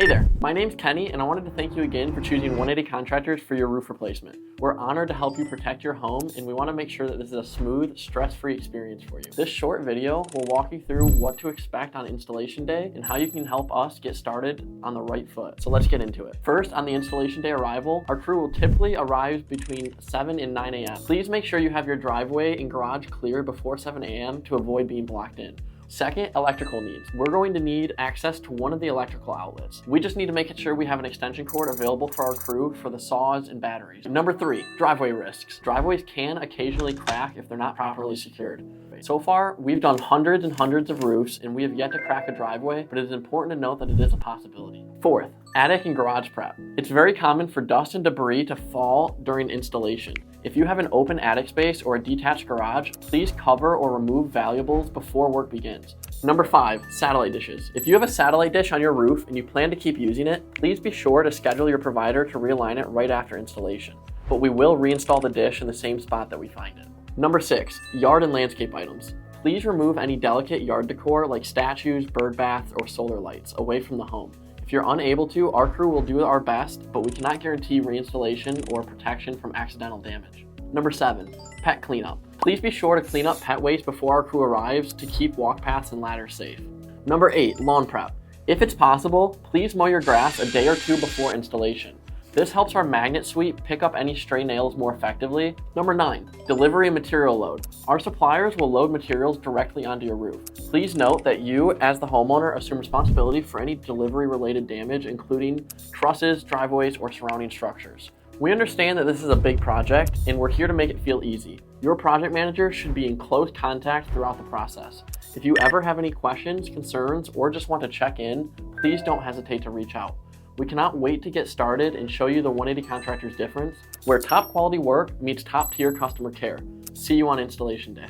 Hey there, my name's Kenny and I wanted to thank you again for choosing 180 Contractors for your roof replacement. We're honored to help you protect your home and we want to make sure that this is a smooth, stress-free experience for you. This short video will walk you through what to expect on installation day and how you can help us get started on the right foot. So let's get into it. First, on the installation day arrival, our crew will typically arrive between 7 and 9 a.m. Please make sure you have your driveway and garage clear before 7 a.m. to avoid being blocked in. Second, electrical needs. We're going to need access to one of the electrical outlets. We just need to make sure we have an extension cord available for our crew for the saws and batteries. Number 3, driveway risks. Driveways can occasionally crack if they're not properly secured. So far, we've done hundreds and hundreds of roofs and we have yet to crack a driveway, but it is important to note that it is a possibility. Fourth, attic and garage prep. It's very common for dust and debris to fall during installation. If you have an open attic space or a detached garage, please cover or remove valuables before work begins. Number 5, satellite dishes. If you have a satellite dish on your roof and you plan to keep using it, please be sure to schedule your provider to realign it right after installation. But we will reinstall the dish in the same spot that we find it. Number 6, yard and landscape items. Please remove any delicate yard decor like statues, bird baths, or solar lights away from the home. If you're unable to, our crew will do our best, but we cannot guarantee reinstallation or protection from accidental damage. Number 7, pet cleanup. Please be sure to clean up pet waste before our crew arrives to keep walk paths and ladders safe. Number 8, lawn prep. If it's possible, please mow your grass a day or two before installation. This helps our magnet sweep pick up any stray nails more effectively. Number 9, delivery and material load. Our suppliers will load materials directly onto your roof. Please note that you, as the homeowner, assume responsibility for any delivery-related damage, including trusses, driveways, or surrounding structures. We understand that this is a big project, and we're here to make it feel easy. Your project manager should be in close contact throughout the process. If you ever have any questions, concerns, or just want to check in, please don't hesitate to reach out. We cannot wait to get started and show you the 180 Contractors difference, where top quality work meets top tier customer care. See you on installation day.